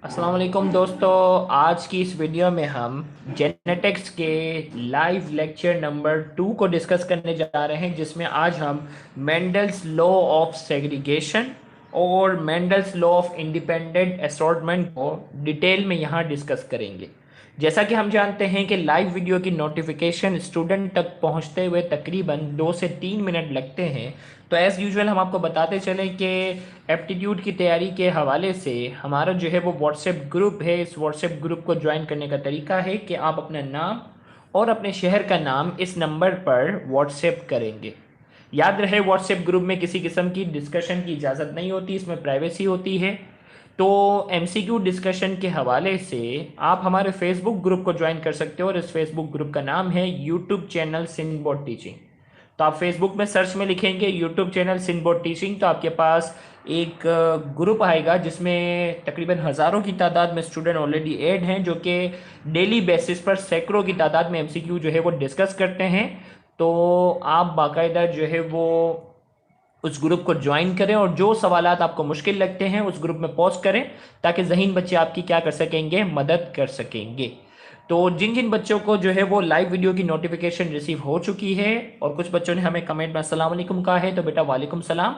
अस्सलाम वालेकुम दोस्तों। आज की इस वीडियो में हम जेनेटिक्स के लाइव लेक्चर नंबर 2 को डिस्कस करने जा रहे हैं, जिसमें आज हम मेंडल्स लॉ ऑफ सेग्रीगेशन और Mendel's law of independent assortment को डिटेल में यहाँ डिस्कस करेंगे। जैसा कि हम जानते हैं कि लाइव वीडियो की नोटिफिकेशन स्टूडेंट तक पहुंचते हुए तकरीबन 2 से 3 मिनट लगते हैं। तो एज़ यूजुअल हम आपको बताते चलें कि एप्टीट्यूड की तैयारी के हवाले से हमारा जो है वो व्हाट्सएप ग्रुप है। इस व्हाट्सएप ग्रुप को ज्वाइन करने का तरीका है कि आप अपना नाम और अपने शहर का नाम इस नंबर पर व्हाट्सएप करेंगे। याद रहे, व्हाट्सएप ग्रुप में किसी किस्म की डिस्कशन की इजाज़त नहीं होती, इसमें प्राइवेसी होती है। तो एमसीक्यू डिस्कशन के हवाले से आप हमारे फेसबुक ग्रुप को ज्वाइन कर सकते हो और इस फेसबुक ग्रुप का नाम है यूट्यूब चैनल सिंधबोर्ड टीचिंग। तो आप फेसबुक में सर्च में लिखेंगे यूट्यूब चैनल सिंधबोर्ड टीचिंग, तो आपके पास एक ग्रुप आएगा जिसमें तकरीबन हज़ारों की तादाद में स्टूडेंट ऑलरेडी ऐड हैं, जो कि डेली बेसिस पर सैकड़ों की तादाद में एमसीक्यू जो है वो डिस्कस करते हैं। तो आप बाकायदा जो है वो उस ग्रुप को ज्वाइन करें और जो सवालात आपको मुश्किल लगते हैं उस ग्रुप में पोस्ट करें, ताकि ज़हीन बच्चे आपकी क्या कर सकेंगे, मदद कर सकेंगे। तो जिन जिन बच्चों को जो है वो लाइव वीडियो की नोटिफिकेशन रिसीव हो चुकी है, और कुछ बच्चों ने हमें कमेंट में अस्सलाम वालेकुम कहा है, तो बेटा वालेकुम सलाम।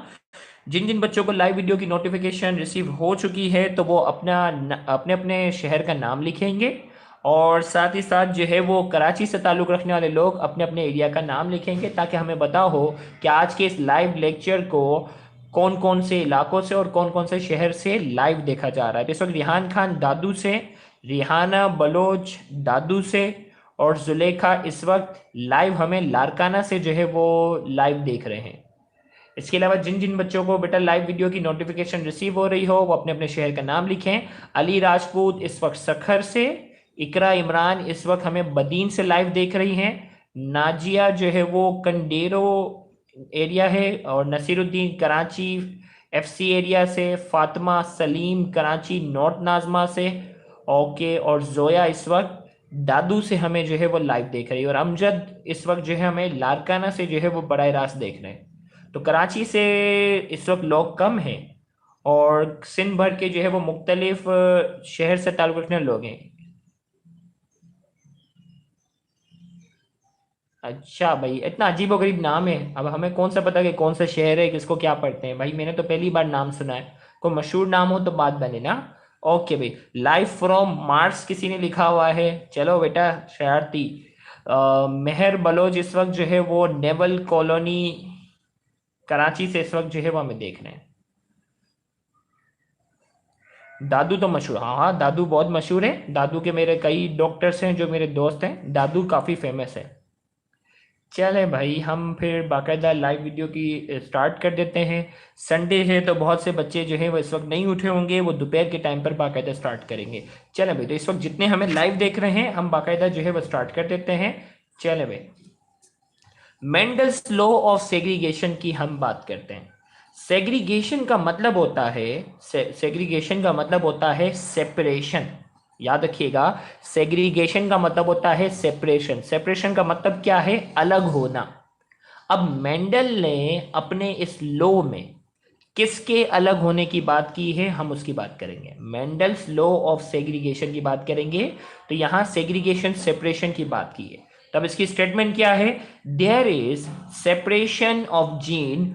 जिन जिन बच्चों को लाइव वीडियो की नोटिफिकेशन रिसीव हो चुकी है तो वो अपने अपने शहर का नाम लिखेंगे, और साथ ही साथ जो है वो कराची से ताल्लुक़ रखने वाले लोग अपने अपने एरिया का नाम लिखेंगे, ताकि हमें पता हो कि आज के इस लाइव लेक्चर को कौन कौन से इलाकों से और कौन कौन से शहर से लाइव देखा जा रहा है। तो इस वक्त रिहान खान दादू से, रिहाना बलोच दादू से, और जुलेखा इस वक्त लाइव हमें लारकाना से जो है वो लाइव देख रहे हैं। इसके अलावा जिन जिन बच्चों को बेटा लाइव वीडियो की नोटिफिकेशन रिसीव हो रही हो वो अपने अपने शहर का नाम लिखें। अली राजपूत इस वक्त सखर से, इकरा इमरान इस वक्त हमें बदीन से लाइव देख रही हैं, नाजिया जो है वो कंडेरो एरिया है, और नसीरुद्दीन कराची एफसी एरिया से, फातिमा सलीम कराची नॉर्थ नाजमा से, ओके, और जोया इस वक्त दादू से हमें जो है वो लाइव देख रही है, और अमजद इस वक्त जो है हमें लारकाना से जो है वो बराह रास्त देख रहे हैं। तो कराची से इस वक्त लोग कम हैं, और सिंध भर के जो है वो मुख्तलिफ शहर से ताल्लुक़ रखने वाले लोग हैं। अच्छा भाई, इतना अजीबो गरीब नाम है, अब हमें कौन सा पता कि कौन सा शहर है, किसको क्या पढ़ते हैं भाई, मैंने तो पहली बार नाम सुना है। कोई मशहूर नाम हो तो बात बने ना। ओके भाई, लाइव फ्रॉम मार्स किसी ने लिखा हुआ है, चलो बेटा शरारती। मेहर बलोच इस वक्त जो है वो नेवल कॉलोनी कराची से इस वक्त जो है वो हमें देख रहे हैं। दादू तो मशहूर, हाँ हाँ, दादू बहुत मशहूर है। दादू के मेरे कई डॉक्टर्स हैं जो मेरे दोस्त हैं, दादू काफ़ी फेमस है। चले भाई, हम फिर बाकायदा लाइव वीडियो की स्टार्ट कर देते हैं। संडे है तो बहुत से बच्चे जो हैं वो इस वक्त नहीं उठे होंगे, वो दोपहर के टाइम पर बाकायदा स्टार्ट करेंगे। चले भाई, तो इस वक्त जितने हमें लाइव देख रहे हैं हम बाकायदा जो है वो स्टार्ट कर देते हैं। चले भाई, मेंडल्स लॉ ऑफ सेग्रीगेशन की हम बात करते हैं। सेग्रीगेशन का मतलब होता है, सेग्रीगेशन का मतलब होता है सेपरेशन। याद रखिएगा, सेग्रीगेशन का मतलब होता है सेपरेशन। सेपरेशन का मतलब क्या है, अलग होना। अब मेंडल ने अपने इस लॉ में किसके अलग होने की बात की है, हम उसकी बात करेंगे। मेंडल्स लॉ ऑफ सेग्रीगेशन की बात करेंगे, तो यहां सेग्रीगेशन सेपरेशन की बात की है। तब इसकी स्टेटमेंट क्या है, there is separation of gene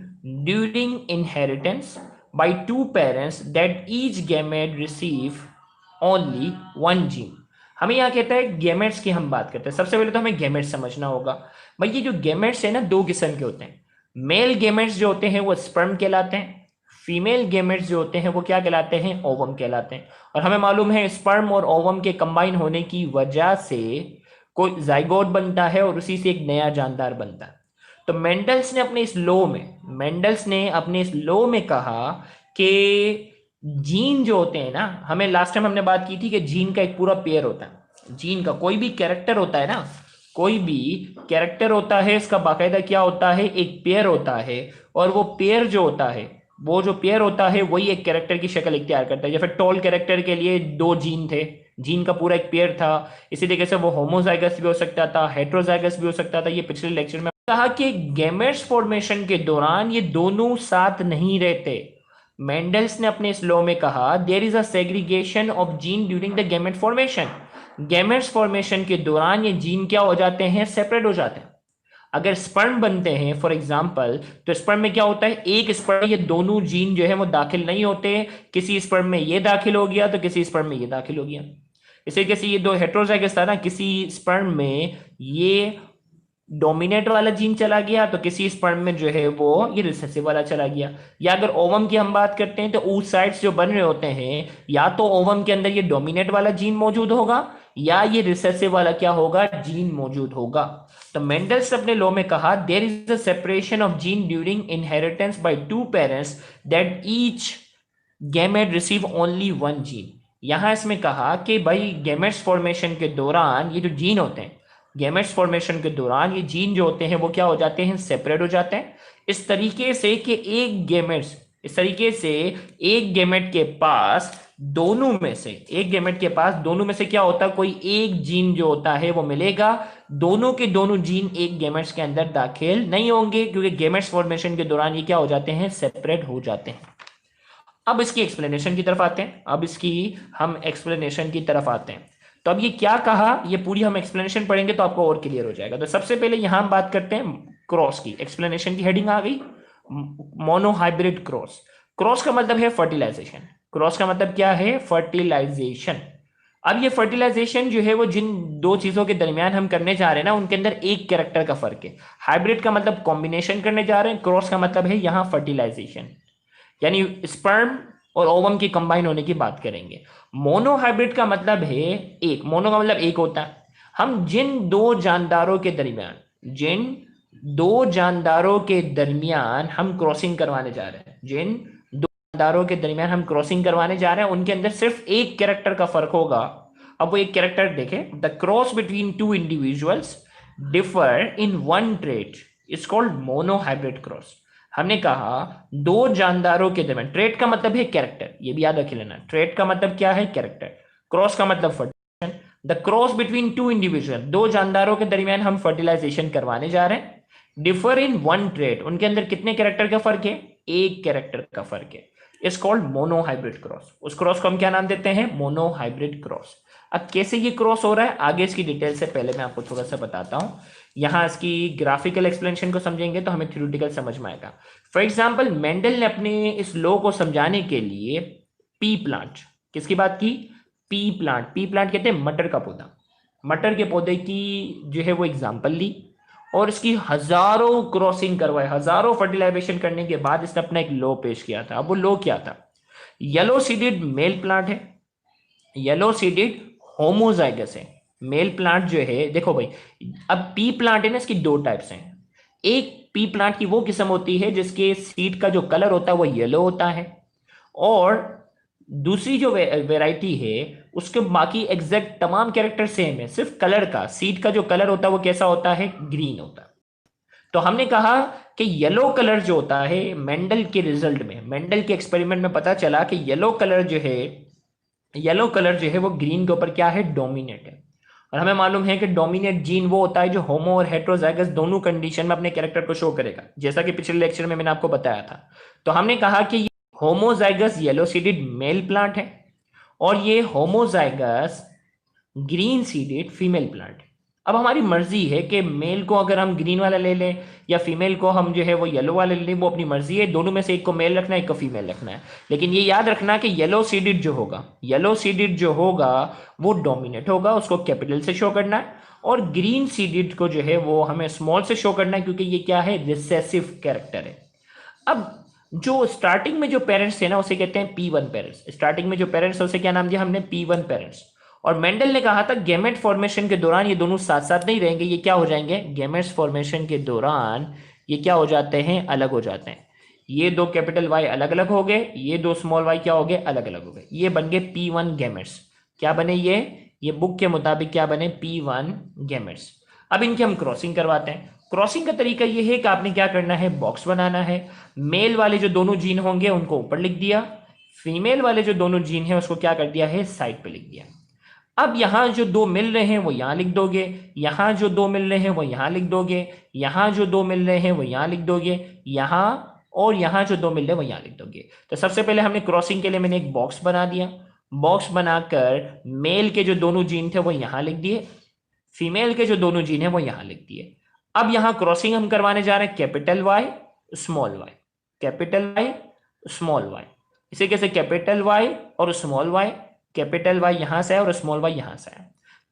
during inheritance by two parents that each gamete receive only one gene. हमें यहाँ कहता है गैमेट्स की हम बात करते हैं। सबसे पहले तो हमें गैमेट्स समझना होगा। भाई ये जो गैमेट्स है ना, दो किस्म के होते हैं। मेल गैमेट्स जो होते हैं वो स्पर्म कहलाते हैं, फीमेल गैमेट्स जो होते हैं वो क्या कहलाते हैं, ओवम कहलाते हैं। और हमें मालूम है स्पर्म और ओवम के कंबाइन होने की वजह से कोई जाइगोट बनता है और उसी से एक नया जानदार बनता है। तो मेंडल्स ने अपने इस लॉ में कहा कि जीन जो होते हैं ना, हमें लास्ट टाइम हमने बात की थी कि जीन का एक पूरा पेयर होता है। जीन का कोई भी कैरेक्टर होता है ना, कोई भी कैरेक्टर होता है, इसका बाकायदा क्या होता है, एक पेयर होता है। और वो पेयर जो होता है, वो जो पेयर होता है वही एक कैरेक्टर की शक्ल इख्तियार करता है। जैसे टॉल कैरेक्टर के लिए दो जीन थे, जीन का पूरा एक पेयर था। इसी तरीके से वो होमोजाइगस भी हो सकता था, हेट्रोजाइगस भी हो सकता था। ये पिछले लेक्चर में कहा कि गैमेट्स फॉर्मेशन के दौरान ये दोनों साथ नहीं रहते, मेंडल्स ने अपने इस लॉ में कहा there is a segregation of gene during the gamete formation. Gametes formation के दौरान ये जीन क्या हो जाते हैं, सेपरेट हो जाते हैं। अगर स्पर्म बनते हैं फॉर एग्जांपल, तो स्पर्म में क्या होता है, एक स्पर्म में ये दोनों जीन जो है वो दाखिल नहीं होते। किसी स्पर्म में ये दाखिल हो गया तो किसी स्पर्म में ये दाखिल हो गया। इसे किसी ये दो हेट्रोजाइगस था ना, किसी स्पर्म में ये डोमिनेट वाला जीन चला गया तो किसी स्पर्म में जो है वो ये रिसेसिव वाला चला गया। या अगर ओवम की हम बात करते हैं तो oocytes जो बन रहे होते हैं, या तो ओवम के अंदर ये डोमिनेट वाला जीन मौजूद होगा या ये रिसेसिव वाला क्या होगा, जीन मौजूद होगा। तो मेंडल्स अपने लॉ में कहा there is a separation of gene during inheritance by two parents that each gamete receive only one gene. यहां इसमें कहा कि भाई गैमेट्स फॉर्मेशन के दौरान ये जो जीन होते हैं, गैमेट्स फॉर्मेशन के दौरान ये जीन जो होते हैं वो क्या हो जाते हैं, सेपरेट हो जाते हैं। इस तरीके से कि एक गैमेट्स, इस तरीके से एक गैमेट के पास दोनों में से, एक गैमेट के पास दोनों में से क्या होता है, कोई एक जीन जो होता है वो मिलेगा। दोनों के दोनों जीन एक गैमेट्स के अंदर दाखिल नहीं होंगे क्योंकि गैमेट्स फॉर्मेशन के दौरान ये क्या हो जाते हैं, सेपरेट हो जाते हैं। अब इसकी एक्सप्लेनेशन की तरफ आते हैं, अब इसकी हम एक्सप्लेनेशन की तरफ आते हैं। तो अब ये क्या कहा, ये पूरी हम एक्सप्लेनेशन पढ़ेंगे तो आपको और क्लियर हो जाएगा। तो सबसे पहले यहां हम बात करते हैं क्रॉस की। एक्सप्लेनेशन की हेडिंग आ गई मोनोहाइब्रिड क्रॉस। क्रॉस का मतलब है फर्टिलाइजेशन। क्रॉस का मतलब क्या है, फर्टिलाइजेशन। अब ये फर्टिलाइजेशन जो है वो जिन दो चीजों के दरमियान हम करने जा रहे हैं ना, उनके अंदर एक कैरेक्टर का फर्क है। हाइब्रिड का मतलब कॉम्बिनेशन करने जा रहे हैं, क्रॉस का मतलब है यहां फर्टिलाइजेशन, यानी स्पर्म और ओवम की कंबाइन होने की बात करेंगे। मोनोहाइब्रिड का मतलब है एक, मोनो का मतलब एक होता है। हम जिन दो जानदारों के दरमियान, जिन दो जानदारों के दरमियान हम क्रॉसिंग करवाने जा रहे हैं, जिन दो जानदारों के दरमियान हम क्रॉसिंग करवाने जा रहे हैं, उनके अंदर सिर्फ एक कैरेक्टर का फर्क होगा। अब वो एक कैरेक्टर देखें, the cross between two individuals differ in one trait is called monohybrid cross. हमने कहा दो जानदारों के दरमियान, ट्रेट का मतलब है कैरेक्टर, ये भी याद रख लेना, ट्रेट का मतलब क्या है, कैरेक्टर। क्रॉस का मतलब fertilisation. The cross between two individual, दो जानदारों के दरमियान हम फर्टिलाइजेशन करवाने जा रहे हैं। डिफर इन वन ट्रेट, उनके अंदर कितने कैरेक्टर का फर्क है, एक कैरेक्टर का फर्क है। Is called monohybrid cross. उस क्रॉस को हम क्या नाम देते हैं, मोनोहाइब्रिड क्रॉस। अब कैसे ये क्रॉस हो रहा है, आगे इसकी डिटेल से पहले मैं आपको थोड़ा सा बताता हूं। यहां इसकी ग्राफिकल एक्सप्लेनेशन को समझेंगे तो हमें थ्योरेटिकल समझ में आएगा। फॉर एग्जाम्पल मेंडल ने अपने इस लॉ को समझाने के लिए पी प्लांट, किसकी बात की, पी प्लांट। पी प्लांट कहते हैं मटर का पौधा, मटर के पौधे की जो है वो एग्जाम्पल ली और इसकी हजारों क्रॉसिंग करवाए, हजारों फर्टिलाइजेशन करने के बाद इसने अपना एक लॉ पेश किया था। अब वो लॉ क्या था, येलो सीडेड मेल प्लांट है, येलो सीडेड होमोजाइगस है। मेल प्लांट जो है, देखो भाई, अब पी प्लांट है ना, इसकी दो टाइप्स हैं। एक पी प्लांट की वो किस्म होती है जिसके सीड का जो कलर होता है वो येलो होता है, और दूसरी जो वेराइटी है उसके बाकी एग्जैक्ट तमाम कैरेक्टर सेम है, सिर्फ कलर का, सीड का जो कलर होता है वो कैसा होता है, ग्रीन होता है। तो हमने कहा कि येलो कलर जो होता है, मेंडल के रिजल्ट में, मेंडल के एक्सपेरिमेंट में पता चला कि येलो कलर जो है, येलो कलर जो है वो ग्रीन के ऊपर क्या है, डोमिनेट है। और हमें मालूम है कि डोमिनेट जीन वो होता है जो होमो और हेट्रोजाइगस दोनों कंडीशन में अपने कैरेक्टर को शो करेगा, जैसा कि पिछले लेक्चर में मैंने आपको बताया था। तो हमने कहा कि ये homozygous yellow seeded male plant है और ये homozygous green seeded female plant है। अब हमारी मर्जी है कि मेल को अगर हम ग्रीन वाला ले लें या फीमेल को हम जो है वो येलो वाला ले लें, वो अपनी मर्जी है। दोनों में से एक को मेल रखना है, एक को फीमेल रखना है। लेकिन ये याद रखना कि येलो सीडेड जो होगा, येलो सीडेड जो होगा वो डोमिनेट होगा, उसको कैपिटल से शो करना है। और ग्रीन सीडेड को जो है वो हमें स्मॉल से शो करना है क्योंकि ये क्या है, रिसेसिव कैरेक्टर है। अब जो स्टार्टिंग में जो पेरेंट्स थे ना उसे कहते हैं P1 पेरेंट्स। स्टार्टिंग में जो पेरेंट्स है उसे क्या नाम दिया हमने, P1 पेरेंट्स। और मेंडल ने कहा था गैमेट फॉर्मेशन के दौरान ये दोनों साथ साथ नहीं रहेंगे, ये क्या हो जाएंगे, गैमेट्स फॉर्मेशन के दौरान ये क्या हो जाते हैं, अलग हो जाते हैं। ये दो कैपिटल वाई अलग अलग हो गए, ये दो स्मॉल वाई क्या हो गए, अलग अलग हो गए। ये बन गए P1 गैमेट्स। क्या बने ये बुक के मुताबिक क्या बने, P1 गैमेट्स। अब इनकी हम क्रॉसिंग करवाते हैं। क्रॉसिंग का तरीका यह है कि आपने क्या करना है, बॉक्स बनाना है। मेल वाले जो दोनों जीन होंगे उनको ऊपर लिख दिया, फीमेल वाले जो दोनों जीन है उसको क्या कर दिया है, साइड पे लिख दिया। अब यहां जो दो मिल रहे हैं वो यहां लिख दोगे, यहां जो दो मिल रहे हैं वो यहां लिख दोगे, यहां जो दो मिल रहे हैं वो यहां लिख दोगे, यहां और यहाँ जो 2 मिल रहे हैं वो यहाँ लिख दोगे। तो सबसे पहले हमने क्रॉसिंग के लिए मैंने एक बॉक्स बना दिया, बॉक्स बनाकर मेल के जो दोनों जीन थे वो यहाँ लिख दिए, फीमेल के जो दोनों जीन है वो यहाँ लिख दिए। अब यहाँ क्रॉसिंग हम करवाने जा रहे हैं capital Y small Y, capital Y small Y, इसे कैसे कैपिटल वाई और स्मॉल वाई, कैपिटल वाई यहां से है और स्मॉल वाई यहां से है।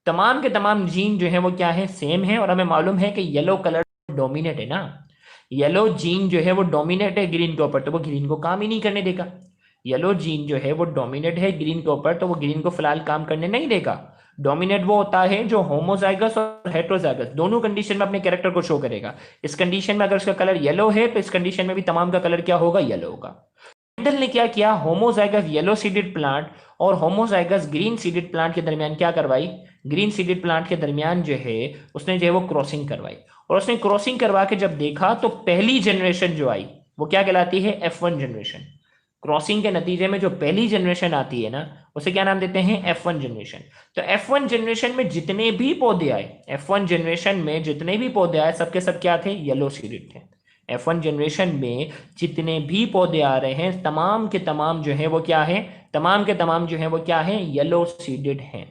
तमाम के तमाम जीन जो है वो क्या है, सेम है। और हमें मालूम है कि येलो कलर डोमिनेट है ना, येलो जीन जो है वो डोमिनेट है ग्रीन के ऊपर, तो वो ग्रीन को काम ही नहीं करने देगा। येलो जीन जो है वो डोमिनेट है ग्रीन के ऊपर, तो वो ग्रीन को फिलहाल काम करने नहीं देगा। डोमिनेट वो होता है जो होमोजाइगस और हेट्रोजाइगस दोनों कंडीशन में अपने कैरेक्टर को शो करेगा। इस कंडीशन में अगर उसका कलर येलो है तो इस कंडीशन में भी तमाम का कलर क्या होगा, येलो होगा। मेंडल ने क्या किया, होमोजाइगस येलो सीडेड प्लांट और होमोजाइगस ग्रीन सीडेड प्लांट के दरमियान क्या करवाई, ग्रीन सीडेड प्लांट के दरमियान जो है उसने जो है वो क्रॉसिंग करवाई। और उसने क्रॉसिंग करवा के जब देखा तो पहली जनरेशन जो आई वो क्या कहलाती है, F1 जनरेशन। क्रॉसिंग के नतीजे में जो पहली जनरेशन आती है ना उसे क्या नाम देते हैं, F1 जनरेशन। तो F1 जनरेशन में जितने भी पौधे आए, F1 जनरेशन में जितने भी पौधे आए सबके सब क्या थे, येलो सीडेड थे। F1 जनरेशन में जितने भी पौधे आ रहे हैं तमाम के तमाम जो है वो क्या है, तमाम के तमाम जो है वो क्या है, येलो सीडेड हैं।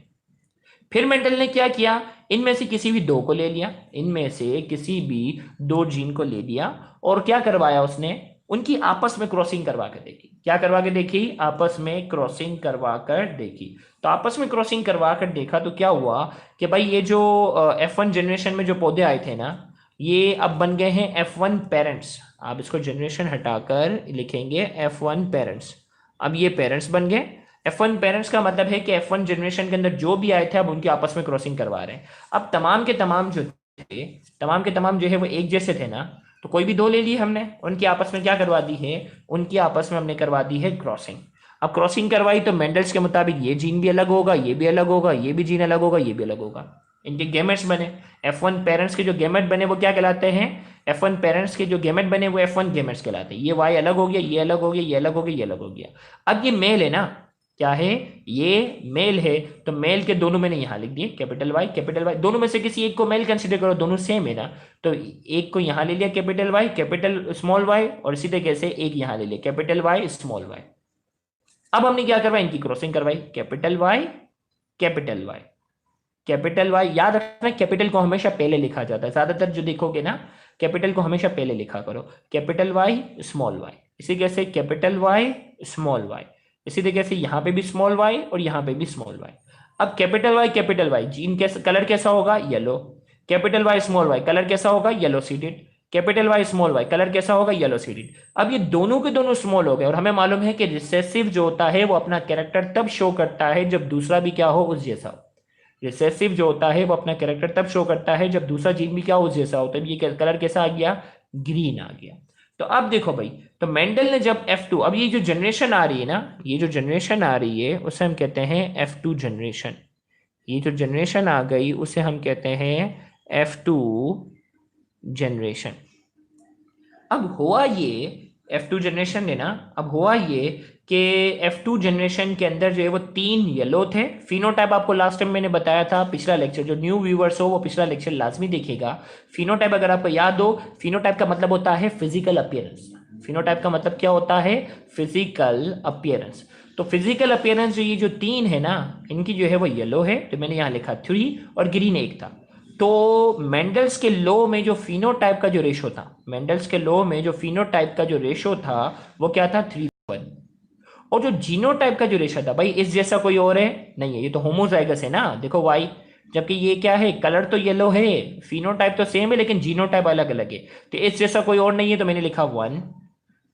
फिर मेंडल ने क्या किया, इनमें से किसी भी दो को ले लिया, इनमें से किसी भी दो जीन को ले लिया और क्या करवाया उसने, उनकी आपस में क्रॉसिंग करवा कर देखी। क्या करवा के देखी, आपस में क्रॉसिंग करवा कर देखी। तो आपस में क्रॉसिंग करवा कर देखा तो क्या हुआ कि भाई ये जो F1 जनरेशन में जो पौधे आए थे ना, ये अब बन गए हैं F1 पेरेंट्स। आप इसको जनरेशन हटाकर लिखेंगे F1 पेरेंट्स। अब ये पेरेंट्स बन गए। F1 पेरेंट्स का मतलब है कि F1 जनरेशन के अंदर जो भी आए थे अब उनकी आपस में क्रॉसिंग करवा रहे हैं। अब तमाम के तमाम जो थे, तमाम के तमाम जो है वो एक जैसे थे ना, तो कोई भी दो ले लिए हमने, उनकी आपस में क्या करवा दी है, उनकी आपस में हमने करवा दी है क्रॉसिंग। अब क्रॉसिंग करवाई तो मेंडल्स के मुताबिक ये जीन भी अलग होगा, ये भी अलग होगा, ये भी जीन अलग होगा, ये भी अलग होगा। इनके गैमेट्स बने, F1 पेरेंट्स के जो गैमेट बने वो क्या कहलाते हैं, F1 पेरेंट्स के जो गैमेट बने वो F1 गैमेट्स कहलाते हैं। ये Y अलग हो गया, ये अलग हो गया, ये अलग हो गया, ये अलग हो गया। अब ये मेल है ना, क्या है, ये मेल है, तो मेल के दोनों मैंने यहां लिख दिए कैपिटल वाई कैपिटल वाई। दोनों में से किसी एक को मेल कंसीडर करो, दोनों सेम है ना, तो एक को यहां ले लिया capital Y capital small Y, और इसी तरीके से एक यहां ले लिया कैपिटल वाई स्मॉल वाई। अब हमने क्या करवाई, इनकी क्रॉसिंग करवाई, capital Y capital Y capital Y. याद रखना कैपिटल को हमेशा पहले लिखा जाता है, ज्यादातर जो देखोगे ना कैपिटल को हमेशा पहले लिखा करो, कैपिटल वाई स्मॉल वाई, इसी कैसे कैपिटल वाई स्मॉल वाई, इसी तरीके से यहां पे भी स्मॉल वाई और यहां पे भी स्मॉल वाई। अब कैपिटल वाई जीन कैसा कलर कैसा होगा, yellow. Capital Y small Y colour कैसा होगा, yellow seeded. Capital Y small Y colour कैसा होगा, येलो सीडेड। अब ये दोनों के दोनों स्मॉल हो गए और हमें मालूम है कि रिसेसिव जो होता है वो अपना कैरेक्टर तब शो करता है जब दूसरा भी क्या हो, उस जैसा हो। रिसेसिव जो होता है वो अपना कैरेक्टर तब शो करता है जब दूसरा जीन भी क्या हो, उस जैसा हो। तब ये कलर कैसा आ गया, ग्रीन आ गया। तो अब देखो भाई, तो मेंडल ने जब F2, अब ये जो जनरेशन आ रही है ना, ये जो जनरेशन आ रही है उसे हम कहते हैं F2 जनरेशन। ये जो जनरेशन आ गई उसे हम कहते हैं F2 जनरेशन। अब हुआ ये F2 जनरेशन ने ना, अब हुआ ये कि F2 जनरेशन के अंदर जो है वो 3 येलो थे। फिनोटाइप आपको लास्ट टाइम मैंने बताया था, पिछला लेक्चर, जो न्यू व्यूअर्स हो वो पिछला लेक्चर लाजमी देखेगा। फिनोटाइप अगर आपको याद हो, फिनोटाइप का मतलब होता है फिजिकल अपीयरेंस। फिनोटाइप का मतलब क्या होता है, फिजिकल अपीयरेंस। तो फिजिकल अपीयरेंस जो ये जो 3 है ना, इनकी जो है वो येलो है, तो मैंने यहां लिखा 3, और ग्रीन 1 था। तो मेंडल्स के लॉ में जो फिनोटाइप का जो रेशो था, मेंडल्स के लॉ में जो फिनोटाइप का जो रेशो था वो क्या था, 3:1। और जो जीनोटाइप का जो रेशो था, भाई इस जैसा कोई और है नहीं है, ये तो होमोजाइगस है ना, देखो वाई, जबकि ये क्या है, कलर तो येलो है, फिनोटाइप तो सेम है लेकिन जीनोटाइप अलग अलग है। तो इस जैसा कोई और नहीं है, तो मैंने लिखा 1।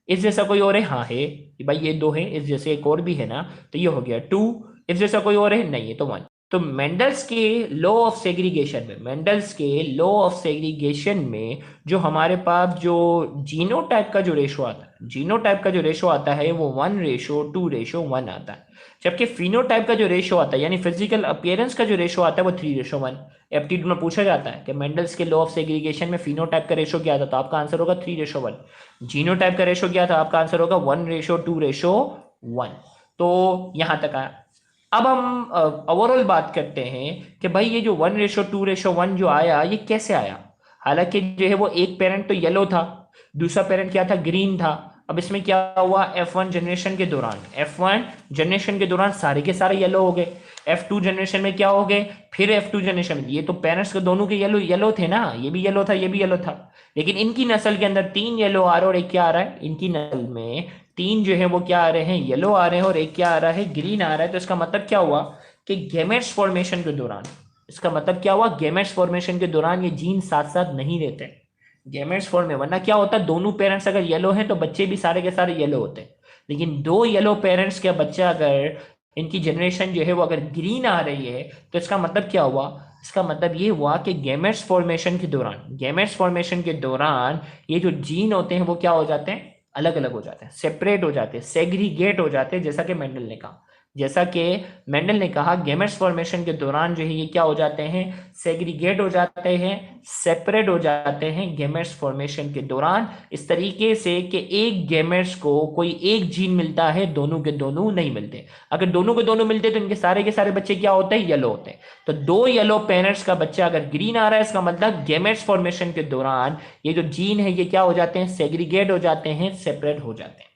इस जैसा कोई और है, हाँ है, भाई ये 2 है, इस जैसे एक और भी है ना, तो ये हो गया 2। इस जैसा कोई और है नहीं है, तो 1। तो मेंडल्स के लॉ ऑफ सेग्रीगेशन में, मेंडल्स के लॉ ऑफ सेग्रीगेशन में जो हमारे पास जो जीनोटाइप का जो रेशो आता है, जीनोटाइप का जो रेशो आता है वो 1:2:1 आता है। जबकि फिनोटाइप का जो रेशो आता है, यानी फिजिकल अपीयरेंस का जो रेशो आता है वो 3:1। एप्टीट्यूड में पूछा जाता है कि मेंडल्स के लॉ ऑफ सेग्रीगेशन में फिनोटाइप का रेशो क्या था, तो आपका आंसर होगा 3:1। जीनोटाइप का रेशो क्या था, आपका आंसर होगा 1:2:1। तो यहां तक आया। अब हम ओवरऑल बात करते हैं कि भाई ये जो 1:2:1 जो आया ये कैसे आया। हालांकि जो है वो एक पेरेंट तो येलो था, दूसरा पेरेंट क्या था, ग्रीन था। अब इसमें क्या हुआ, F1 जनरेशन के दौरान, F1 जनरेशन के दौरान सारे के सारे येलो हो गए। F2 जनरेशन में क्या हो गए, फिर F2 जनरेशन में, ये तो पेरेंट्स के दोनों के येलो येलो थे ना, ये भी येलो था ये भी येलो था, लेकिन इनकी नस्ल के अंदर 3 येलो आ रहे हैं और एक क्या आ रहा है, इनकी नस्ल में 3 जो है वो क्या आ रहे हैं, येलो आ रहे हैं और एक क्या आ रहा है, ग्रीन आ रहा है। तो इसका मतलब क्या हुआ कि गेमेट्स फॉर्मेशन के दौरान, इसका मतलब क्या हुआ, गेमेट्स फॉर्मेशन के दौरान ये जीन साथ साथ नहीं रहते गेमेट्स फॉर्म में, वरना क्या होता है, दोनों पेरेंट्स अगर येलो हैं तो बच्चे भी सारे के सारे येलो होते हैं। लेकिन दो येलो पेरेंट्स का बच्चा अगर, इनकी जनरेशन जो है वो अगर ग्रीन आ रही है, तो इसका मतलब क्या हुआ, इसका मतलब ये हुआ कि गेमेट्स फॉर्मेशन के दौरान, गेमेट्स फॉर्मेशन के दौरान ये जो जीन होते हैं वो क्या हो जाते हैं, अलग अलग हो जाते हैं, सेपरेट हो जाते हैं, सेग्रीगेट हो जाते हैं, जैसा कि मेंडल ने कहा, जैसा कि मेंडल ने कहा गेमेट्स फॉर्मेशन के दौरान जो है ये क्या हो जाते हैं, सेग्रीगेट हो जाते हैं, सेपरेट हो जाते हैं गेमेट्स फॉर्मेशन के दौरान, इस तरीके से कि एक गेमेट्स को कोई एक जीन मिलता है, दोनों के दोनों नहीं मिलते। अगर दोनों के दोनों मिलते तो इनके सारे के सारे बच्चे क्या होते हैं, येलो होते हैं। तो दो येलो पेरेंट्स का बच्चा अगर ग्रीन आ रहा है, इसका मतलब गेमेट्स फॉर्मेशन के दौरान ये जो जीन है ये क्या हो जाते हैं, सेग्रीगेट हो जाते हैं, सेपरेट हो जाते हैं।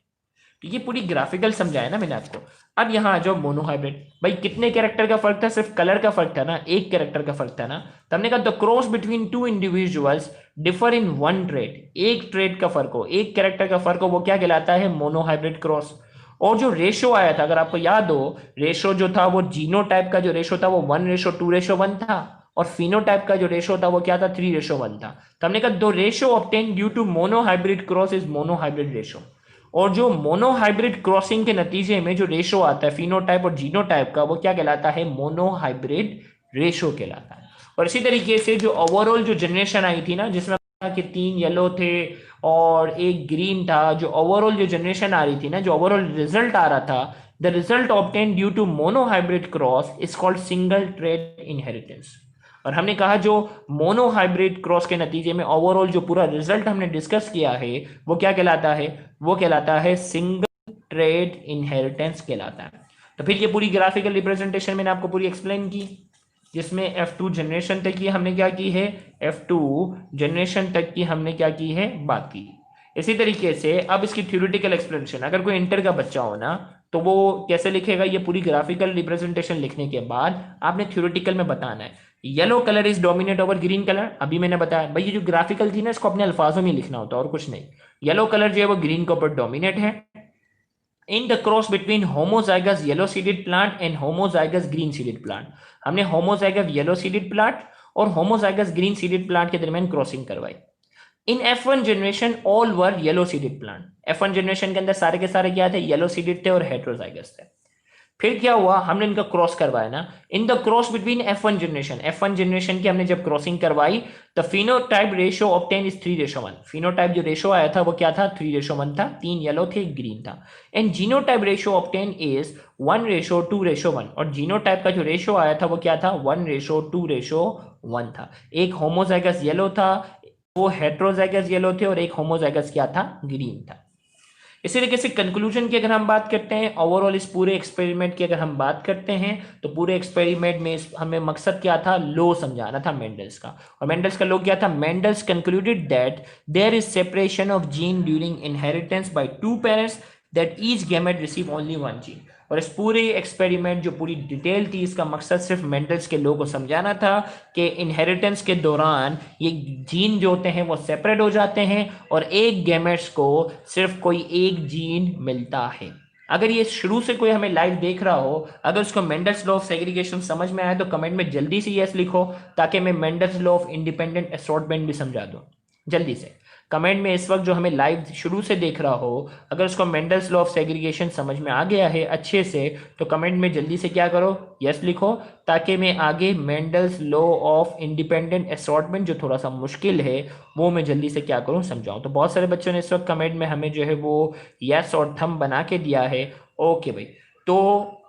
तो ये पूरी ग्राफिकल समझाया ना मैंने आपको। अब यहाँ आ जाओ मोनोहाइब्रिड, भाई कितने कैरेक्टर का फर्क था, सिर्फ कलर का फर्क था ना, एक कैरेक्टर का फर्क था ना। तो हमने कहा the cross between two individuals differ in one trait, एक ट्रेट का फर्क हो, एक कैरेक्टर का फर्क हो, वो क्या कहलाता है, मोनोहाइब्रिड क्रॉस। और जो रेशो आया था, अगर आपको याद हो, रेशो जो था वो जीनोटाइप का जो रेशो था वो 1:2:1 था, और फिनोटाइप का जो रेशो था वो क्या था, 3:1 था। तो हमने कहा दो ratio obtain due to monohybrid cross is monohybrid ratio. और जो मोनोहाइब्रिड क्रॉसिंग के नतीजे में जो रेशो आता है फिनोटाइप और जीनोटाइप का, वो क्या कहलाता है, मोनोहाइब्रिड रेशो कहलाता है। और इसी तरीके से जो ओवरऑल जो जनरेशन आई थी ना, जिसमें कि 3 येलो थे और एक ग्रीन था, जो ओवरऑल जो जनरेशन आ रही थी ना, जो ओवरऑल रिजल्ट आ रहा था, the result obtain due to monohybrid cross is called single trait inheritance. और हमने कहा जो मोनोहाइब्रिड क्रॉस के नतीजे में ओवरऑल जो पूरा रिजल्ट हमने डिस्कस किया है वो क्या कहलाता है, वो कहलाता है सिंगल ट्रेड इनहेरिटेंस कहलाता है। तो फिर ये पूरी ग्राफिकल रिप्रेजेंटेशन मैंने आपको पूरी एक्सप्लेन की, जिसमें F2 जनरेशन तक की हमने क्या की है, F2 जनरेशन तक की हमने क्या की है, बात की। इसी तरीके से अब इसकी थ्योरेटिकल एक्सप्लेनेशन, अगर कोई इंटर का बच्चा हो ना तो वो कैसे लिखेगा, ये पूरी ग्राफिकल रिप्रेजेंटेशन लिखने के बाद आपने थ्योरेटिकल में बताना है yellow colour is dominate over green colour. अभी मैंने बताया भाई, ये जो ग्राफिकल थी ना इसको अपने अल्फाजों में लिखना होता है और कुछ नहीं। येलो कलर जो है वो ग्रीन के ऊपर डोमिनेट है इन the cross between homozygous yellow seeded plant and homozygous green seeded plant. हमने होमोजाइगस येलो सीडेड प्लांट और होमोजाइगस ग्रीन सीडेड प्लांट के दरमियान क्रॉसिंग करवाई। इन F1 generation all were yellow seeded plant, F1 generation के अंदर सारे के सारे क्या थे, येलो सीडेड थे और हेट्रोजाइगस थे। फिर क्या हुआ, हमने इनका क्रॉस करवाया ना, इन the cross between F1 generation, F1 generation की हमने जब क्रॉसिंग करवाई, the phenotype ratio obtain is 3:1। Phenotype जो रेशियो आया था वो क्या था, 3:1 था, 3 येलो थे, एक ग्रीन था। And genotype ratio obtain is 1:2:1। और जीनोटाइप का जो रेशियो आया था वो क्या था, 1:2:1 था। एक होमोजाइगस येलो था, वो हेट्रोजाइगस येलो थे, और एक होमोजाइगस क्या था, ग्रीन था। इसी तरीके से कंक्लूजन की अगर हम बात करते हैं, ओवरऑल इस पूरे एक्सपेरिमेंट की अगर हम बात करते हैं, तो पूरे एक्सपेरिमेंट में हमें मकसद क्या था, लॉ समझाना था मेंडल्स का। और मेंडल्स का लॉ क्या था, Mendel's concluded that there is separation of gene during inheritance by two parents that each gamete receive only one gene. और इस पूरे एक्सपेरिमेंट जो पूरी डिटेल थी, इसका मकसद सिर्फ मेंडल्स के लॉ को समझाना था कि इनहेरिटेंस के दौरान ये जीन जो होते हैं वो सेपरेट हो जाते हैं और एक गैमेट्स को सिर्फ कोई एक जीन मिलता है। अगर ये शुरू से कोई हमें लाइव देख रहा हो, अगर उसको मेंडल्स लॉ ऑफ सेग्रीगेशन समझ में आए तो कमेंट में जल्दी से यस लिखो, ताकि मैं Mendel's law of independent assortment भी समझा दूं जल्दी से। कमेंट में इस वक्त जो हमें लाइव शुरू से देख रहा हो, अगर उसको मेंडल्स लॉ ऑफ सेग्रीगेशन समझ में आ गया है अच्छे से, तो कमेंट में जल्दी से क्या करो, यस लिखो, ताकि मैं आगे Mendel's law of independent assortment जो थोड़ा सा मुश्किल है वो मैं जल्दी से क्या करूं, समझाऊं। तो बहुत सारे बच्चों ने इस वक्त कमेंट में हमें जो है वो यस और थंब बना के दिया है। ओके भाई, तो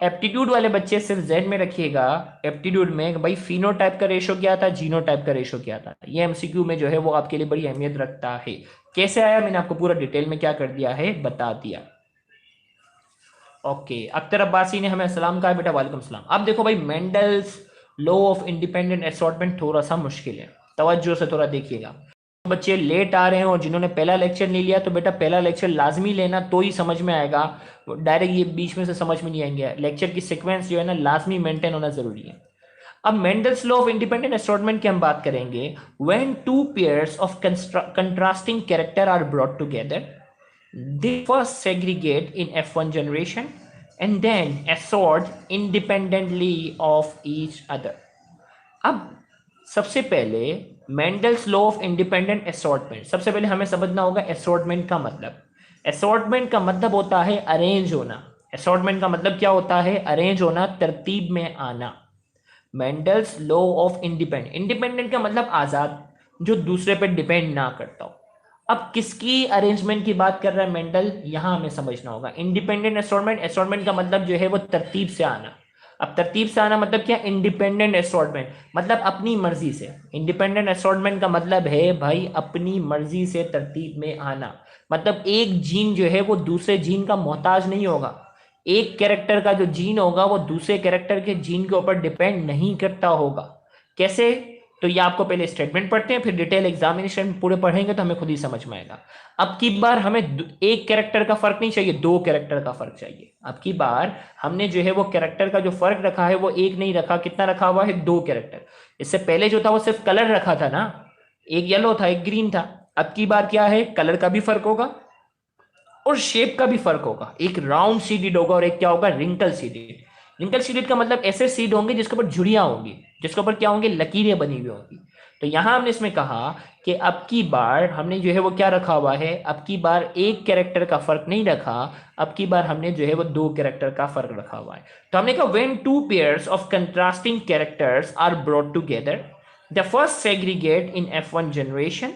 एप्टीट्यूड वाले बच्चे सिर्फ जेड में रखिएगा, एप्टीट्यूड में भाई फिनोटाइप का रेशो क्या था, जीनोटाइप का रेशो क्या था, ये एमसीक्यू में जो है वो आपके लिए बड़ी अहमियत रखता है। कैसे आया, मैंने आपको पूरा डिटेल में क्या कर दिया है, बता दिया। ओके, अख्तर अब्बासी ने हमें सलाम कहा, बेटा वालेकुम सलाम। अब देखो भाई, Mendel's law of independent assortment थोड़ा सा मुश्किल है, तवज्जो से थोड़ा देखिएगा। बच्चे लेट आ रहे हैं और जिन्होंने पहला लेक्चर नहीं लिया, तो बेटा पहला लेक्चर लाजमी लेना, तो ही समझ में आएगा। डायरेक्ट ये बीच में से समझ में नहीं आएंगे। लेक्चर की सीक्वेंस जो है ना लाजमी मेंटेन होना जरूरी है। अब Mendel's law of independent assortment की हम बात करेंगे। When two pairs of contrasting character are brought together, they first segregate in F1 generation and then assort independently of each other. अब सबसे पहले Mendel's law of independent assortment, सबसे पहले हमें समझना होगा असॉर्टमेंट का मतलब। असॉर्टमेंट का मतलब होता है अरेंज होना। असॉर्टमेंट का मतलब क्या होता है? अरेंज होना, तरतीब में आना। Mendel's law of independent, independent का मतलब आजाद, जो दूसरे पर डिपेंड ना करता हो। अब किसकी अरेंजमेंट की बात कर रहा है मेंडल, यहां हमें समझना होगा। इंडिपेंडेंट असॉर्टमेंट, असॉर्टमेंट का मतलब जो है वो तरतीब से आना। अब तरतीब से आना मतलब क्या? इंडिपेंडेंट असॉर्टमेंट मतलब अपनी मर्जी से। इंडिपेंडेंट असॉर्टमेंट का मतलब है भाई अपनी मर्जी से तरतीब में आना। मतलब एक जीन जो है वो दूसरे जीन का मोहताज नहीं होगा। एक कैरेक्टर का जो जीन होगा वो दूसरे कैरेक्टर के जीन के ऊपर डिपेंड नहीं करता होगा। कैसे? तो ये आपको पहले स्टेटमेंट पढ़ते हैं, फिर डिटेल एग्जामिनेशन पूरे पढ़ेंगे तो हमें खुद ही समझ में आएगा। अब की बार हमें एक कैरेक्टर का फर्क नहीं चाहिए, दो कैरेक्टर का फर्क चाहिए। अब की बार हमने जो है वो कैरेक्टर का जो फर्क रखा है वो एक नहीं रखा, कितना रखा हुआ है? दो कैरेक्टर। इससे पहले जो था वो सिर्फ कलर रखा था ना, एक येलो था एक ग्रीन था। अब की बार क्या है? कलर का भी फर्क होगा और शेप का भी फर्क होगा। एक राउंड सीडेड होगा और एक क्या होगा? Wrinkle seeded. रिंकल सीडेड का मतलब ऐसे सीड होंगे जिसके ऊपर झुर्रियां होंगी, जिसके ऊपर क्या होंगे? लकीरें बनी हुई होंगी। तो यहां हमने इसमें कहा कि अब की बार हमने जो है वो क्या रखा हुआ है? अब की बार एक कैरेक्टर का फर्क नहीं रखा, अब की बार हमने जो है वो दो कैरेक्टर का फर्क रखा हुआ है। तो हमने कहा when two pairs of contrasting characters are brought together, the first segregate in F1 generation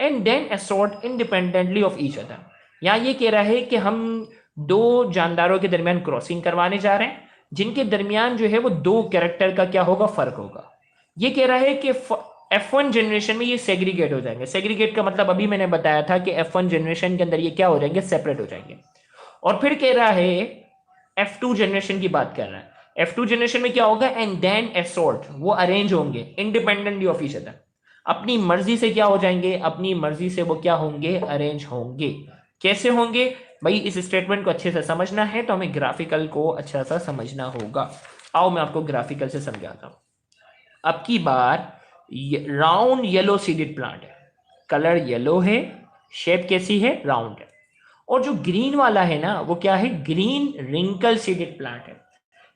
and then assort independently of each other. यहाँ ये कह रहा है कि हम दो जानदारों के दरमियान क्रॉसिंग करवाने जा रहे हैं, जिनके दरमियान जो है वो दो कैरेक्टर का क्या होगा? फर्क होगा। ये कह रहा है कि F1 जनरेशन में ये सेग्रीगेट हो जाएंगे। सेग्रीगेट का मतलब अभी मैंने बताया था कि F1 जनरेशन के अंदर ये क्या हो जाएंगे? सेपरेट हो जाएंगे। और फिर कह रहा है F2 जनरेशन की बात कर रहा है। F2 जनरेशन में क्या होगा? एंड देन असॉर्ट, वो अरेंज होंगे इंडिपेंडेंटली ऑफ ईच अदर। अपनी मर्जी से क्या हो जाएंगे? अपनी मर्जी से वो क्या होंगे? अरेंज होंगे। कैसे होंगे भाई? इस स्टेटमेंट को अच्छे से समझना है तो हमें ग्राफिकल को अच्छा सा समझना होगा। आओ मैं आपको ग्राफिकल से समझाता हूं। अब की बार राउंड येलो सीडेड प्लांट है, कलर येलो है, शेप कैसी है? राउंड है। और जो ग्रीन वाला है ना वो क्या है? ग्रीन रिंकल सीडेड प्लांट है।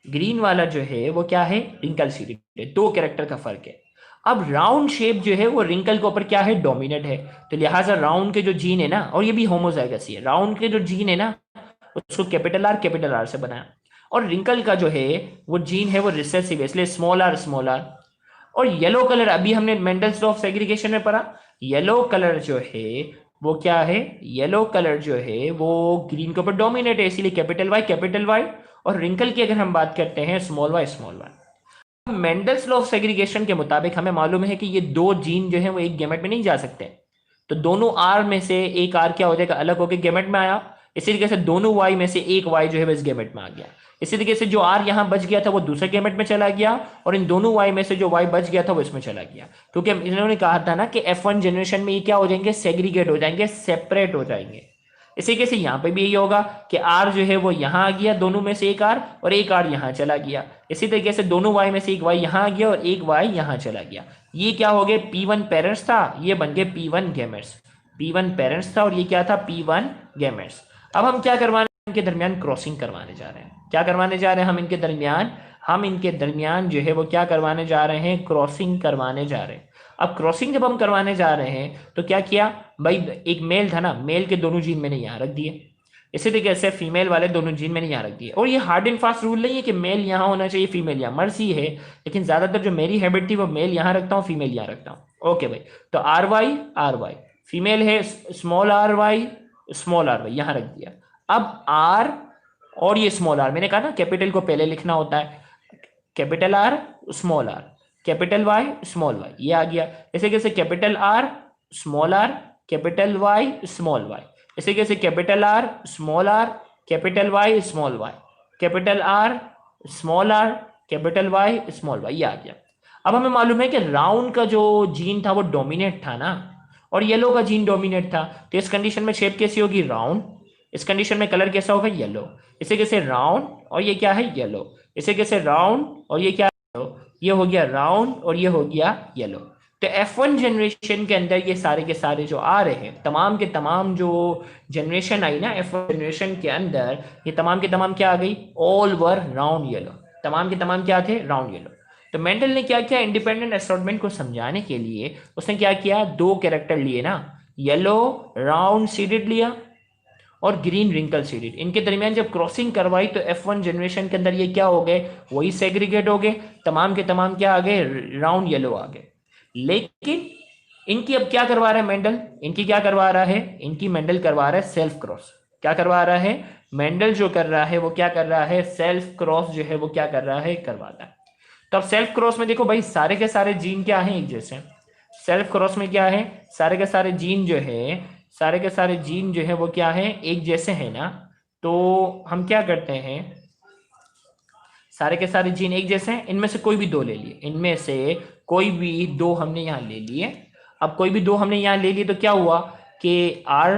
ग्रीन वाला जो है वो क्या है? रिंकल सीडेड है। दो कैरेक्टर का फर्क है। अब राउंड शेप जो है वो रिंकल के ऊपर क्या है? डोमिनेट है। तो लिहाजा राउंड के जो जीन है ना, और ये भी होमोजाइगस ही है, राउंड के जो जीन है ना उसको कैपिटल आर से बनाया। और रिंकल का जो है वो जीन है वो रिसेसिव है, इसलिए स्मॉल आर स्मॉल आर। और येलो कलर अभी हमने मेंडल्स लॉ ऑफ सेग्रीगेशन में पढ़ा। येलो कलर जो है वो क्या है? येलो कलर जो है वो ग्रीन के ऊपर डोमिनेट है, इसीलिए कैपिटल वाई। और रिंकल की अगर हम बात करते हैं small Y. Mendel's law of segregation के मुताबिक हमें मालूम है कि ये दो जीन जो है वो एक गैमेट में नहीं जा सकते। तो दोनों आर में से एक आर क्या हो जाएगा? अलग होकर गैमेट में आया। इसी तरीके से दोनों वाई में से एक वाई जो है वो इस गैमेट में आ गया। इसी तरीके से जो आर यहां बच गया था वो दूसरे गैमेट में चला गया, और इन दोनों वाई में से जो वाई बच गया था वो इसमें चला गया। क्योंकि इन्होंने कहा था ना कि F1 जनरेशन में ये क्या हो जाएंगे? सेग्रीगेट हो जाएंगे, सेपरेट हो जाएंगे। इसी कैसे यहां पे भी यही होगा कि आर जो है वो यहां आ गया, दोनों में से एक आर, और एक आर यहां चला गया। इसी तरीके से दोनों वाई में से एक वाई यहां आ गया और एक वाई यहां चला गया। ये क्या हो गए? P1 पेरेंट्स था, ये बन गए P1 गैमेट्स। P1 पेरेंट्स था और ये क्या था? P1 gametes. अब हम क्या करवाने इनके दरमियान? क्रॉसिंग करवाने जा रहे हैं। क्या करवाने जा रहे हैं हम इनके दरमियान? हम इनके दरमियान जो है वो क्या करवाने जा रहे हैं? क्रॉसिंग करवाने जा रहे हैं। अब क्रॉसिंग जब हम करवाने जा रहे हैं तो क्या किया भाई? एक मेल था ना, मेल के दोनों जीन मैंने यहां रख दिए। इसी तरीके से फीमेल वाले दोनों जीन मैंने यहां रख दिए। और ये हार्ड एंड फास्ट रूल नहीं है कि मेल यहां होना चाहिए फीमेल यहां, मर्जी है। लेकिन ज्यादातर जो मेरी हैबिट थी वो मेल यहां रखता हूं, फीमेल यहां रखता हूं। ओके भाई, तो आर वाई फीमेल है, स्मॉल आर वाई यहां रख दिया। अब आर और ये स्मॉल आर, मैंने कहा ना कैपिटल को पहले लिखना होता है। Capital R small R, capital Y small Y, ये आ गया। इसे कैसे? Capital R small R, capital Y small Y. इसे कैसे? Capital R small R, capital Y small Y, capital R small R, capital Y small Y, ये आ गया। अब हमें मालूम है कि राउंड का जो जीन था वो डोमिनेट था ना, और येलो का जीन डोमिनेट था, तो इस कंडीशन में शेप कैसी होगी, राउंड। इस कंडीशन में कलर कैसा होगा, येलो। इसे कैसे, राउंड और ये क्या है, येलो। इसे कैसे, राउंड और ये क्या, ये हो गया राउंड और ये हो गया येलो। तो F1 जनरेशन के अंदर ये सारे के सारे जो आ रहे हैं, तमाम के तमाम जो जनरेशन आई ना F1 जनरेशन के अंदर, ये तमाम के तमाम क्या आ गई, ऑल वर राउंड येलो। तमाम के तमाम क्या थे, राउंड येलो। तो मेंडल ने क्या किया, इंडिपेंडेंट असॉर्टमेंट को समझाने के लिए उसने क्या किया, दो कैरेक्टर लिए ना, येलो राउंड सीडेड लिया और ग्रीन रिंकल सीडेड। इनके दरमियान जब क्रॉसिंग करवाई तो F1 जनरेशन के अंदर ये क्या हो गए, वही सेग्रीगेट हो गए, तमाम के तमाम क्या आ गए, राउंड येलो आ गए। लेकिन इनकी अब क्या करवा रहा है मेंडल, इनकी क्या करवा रहा है, इनकी मेंडल करवा रहा है सेल्फ क्रॉस। क्या करवा रहा है मेंडल, जो कर रहा है वो क्या कर रहा है, सेल्फ क्रॉस जो है वो क्या कर रहा है, करवाता है। तो अब सेल्फ क्रॉस में देखो भाई, सारे के सारे जीन क्या हैं, एक जैसे। सेल्फ क्रॉस में क्या है, सारे के सारे जीन जो है, सारे के सारे जीन जो है वो क्या है, एक जैसे हैं ना। तो हम क्या करते हैं, सारे के सारे जीन एक जैसे हैं, इनमें से कोई भी दो ले लिए, इनमें से कोई भी दो हमने यहाँ ले लिए। अब कोई भी दो हमने यहाँ ले लिए तो क्या हुआ कि आर,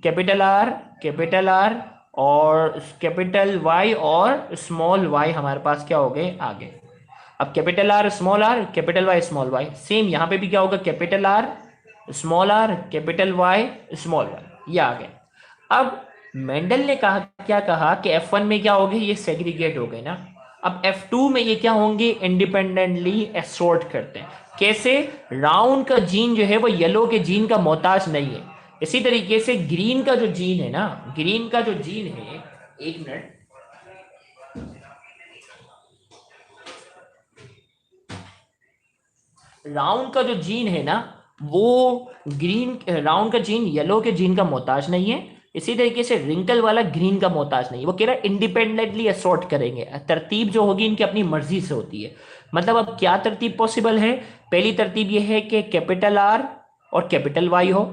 कैपिटल आर और कैपिटल वाई और स्मॉल वाई हमारे पास क्या हो गए, आ गए। अब capital R small R, capital Y small Y, same यहाँ पे भी क्या होगा, capital R small R capital Y small Y, ये आ गए। अब मेंडल ने कहा, क्या कहा कि F1 में क्या हो गए, ये सेग्रीगेट हो गए ना। अब F2 में ये क्या होंगे, इंडिपेंडेंटली एसोर्ट करते हैं। कैसे, राउंड का जीन जो है वो येलो के जीन का मोहताज नहीं है। इसी तरीके से ग्रीन का जो जीन है ना, ग्रीन का जो जीन है, एक मिनट, राउंड का जो जीन है ना, वो ग्रीन, राउंड का जीन येलो के जीन का मोहताज नहीं है। इसी तरीके से रिंकल वाला ग्रीन का मोहताज नहीं है। वो कह रहा है इंडिपेंडेंटली असॉर्ट करेंगे, तरतीब जो होगी इनकी अपनी मर्जी से होती है। मतलब अब क्या तरतीब पॉसिबल है, पहली तरतीब ये है कि कैपिटल आर और कैपिटल वाई हो।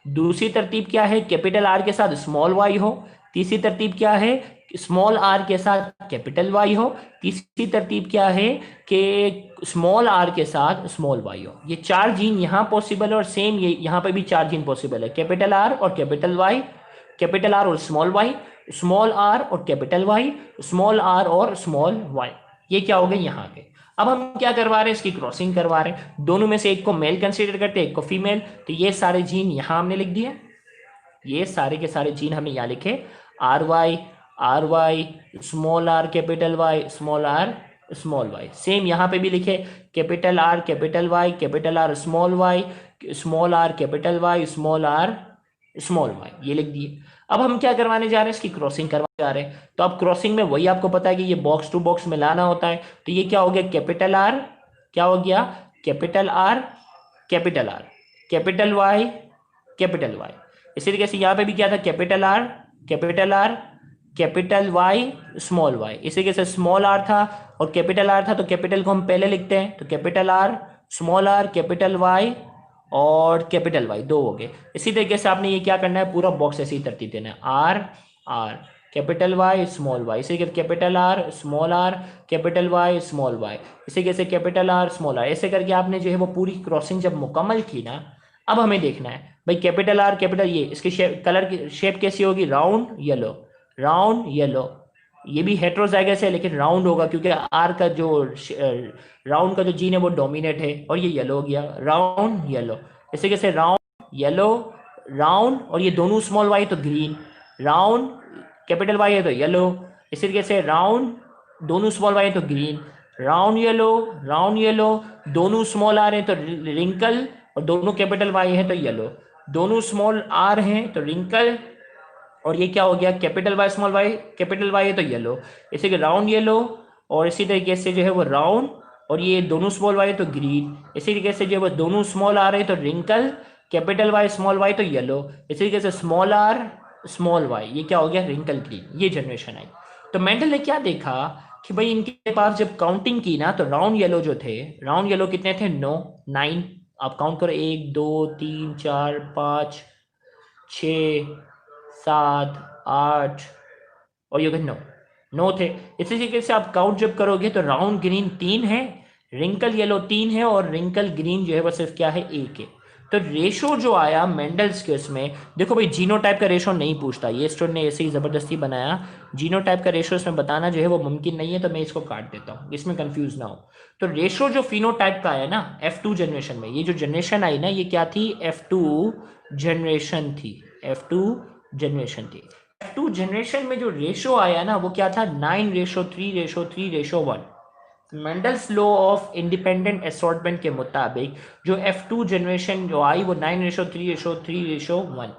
दूसरी तरतीब क्या है, कैपिटल आर के साथ स्मॉल वाई हो। तीसरी तरतीब क्या है, स्मॉल आर के साथ कैपिटल वाई हो। तीसरी तरतीब क्या है कि स्मॉल आर के साथ स्मॉल वाई हो। ये चार जीन यहाँ पॉसिबल है और सेम ये यहाँ पे भी चार जीन पॉसिबल है, कैपिटल आर और कैपिटल वाई, कैपिटल आर और स्मॉल वाई, स्मॉल आर और कैपिटल वाई, स्मॉल आर और स्मॉल वाई। ये क्या हो गए, यहाँ के। अब हम क्या करवा रहे हैं, इसकी क्रॉसिंग करवा रहे हैं। दोनों में से एक को मेल कंसीडर करते हैं, एक को फीमेल। तो ये सारे जीन यहाँ हमने लिख दिए, ये सारे के सारे जीन हमने यहाँ लिखे, R Y small R capital Y small R small Y. Same यहाँ पे भी लिखे, capital R capital Y capital R small Y, small R capital Y small R small Y, ये लिख दिए। अब हम क्या करवाने जा रहे हैं, इसकी क्रॉसिंग करवाने जा रहे हैं। तो अब क्रॉसिंग में वही आपको पता है कि ये बॉक्स टू बॉक्स मिलाना होता है। तो ये क्या हो गया, कैपिटल आर, क्या हो गया, capital R capital R capital Y capital Y. इसी तरीके से यहाँ पे भी क्या था, capital R capital Y small Y. इसी तरीके से स्मॉल आर था और कैपिटल आर था, तो कैपिटल को हम पहले लिखते हैं, तो capital R small R capital Y और कैपिटल वाई, दो हो गए। इसी तरीके से आपने ये क्या करना है, पूरा बॉक्स ऐसे ही तरतीब देना है, R R capital Y small Y, इसी तरीके capital R small R capital Y small Y, इसी तरीके से कैपिटल आर स्मॉल आर। ऐसे करके आपने जो है वो पूरी क्रॉसिंग जब मुकम्मल की ना, अब हमें देखना है भाई कैपिटल आर कैपिटल, ये इसकी शेप, कलर की शेप कैसी होगी, राउंड येलो, राउंड येलो। ये भी हेट्रोजाइगस है लेकिन राउंड होगा क्योंकि आर का जो राउंड का जो जीन है वो डोमिनेट है, और ये येलो हो गया, राउंड येलो। इसी कैसे राउंड येलो राउंड, और ये दोनों स्मॉल वाई तो ग्रीन, राउंड कैपिटल वाई है तो येलो। इसी तरीके से राउंड दोनों स्मॉल वाई है तो ग्रीन, राउंड येलो दोनों स्मॉल आर हैं तो रिंकल, और दोनों कैपिटल वाई है तो येलो, दोनों स्मॉल आर हैं तो रिंकल, और ये क्या हो गया, capital Y small Y capital Y है तो येलो। इसी के राउंड येलो, और इसी तरीके से जो है वो राउंड, और ये दोनों स्मॉल वाई तो ग्रीन। इसी तरीके से जो है वो दोनों स्मॉल आ रहे तो wrinkle, capital Y small Y तो येलो। इसी तरीके से स्मॉल आर स्मॉल वाई, ये क्या हो गया, रिंकल ग्रीन। ये जनरेशन आई। तो मेंडल ने क्या देखा कि भाई इनके पास जब काउंटिंग की ना, तो राउंड येलो जो थे, राउंड येलो कितने थे, 9। आप काउंट करो, 1 2 3 4 5 6 7 8 और ये 9 थे। इसी तरीके से आप काउंट जब करोगे तो राउंड ग्रीन 3 है, रिंकल येलो 3 है, और रिंकल ग्रीन जो है वो सिर्फ क्या है, 1 है। तो रेशो जो आया मेंडल्स के उसमें, देखो भाई जीनोटाइप का रेशो नहीं पूछता, ये स्टूडेंट ने ऐसे ही जबरदस्ती बनाया, जीनोटाइप का रेशो इसमें बताना जो है वो मुमकिन नहीं है, तो मैं इसको काट देता हूँ, इसमें कंफ्यूज ना हो। तो रेशो जो फिनोटाइप का आया ना F2 जनरेशन में, ये जो जनरेशन आई ना ये क्या थी, F2 जनरेशन थी, F2 जनरेशन थी। F2 जनरेशन में जो रेशो आया ना वो क्या था, 9:3:3:1। Mendel's law of independent assortment के मुताबिक जो F2 जनरेशन जो आई वो 9:3:3:1।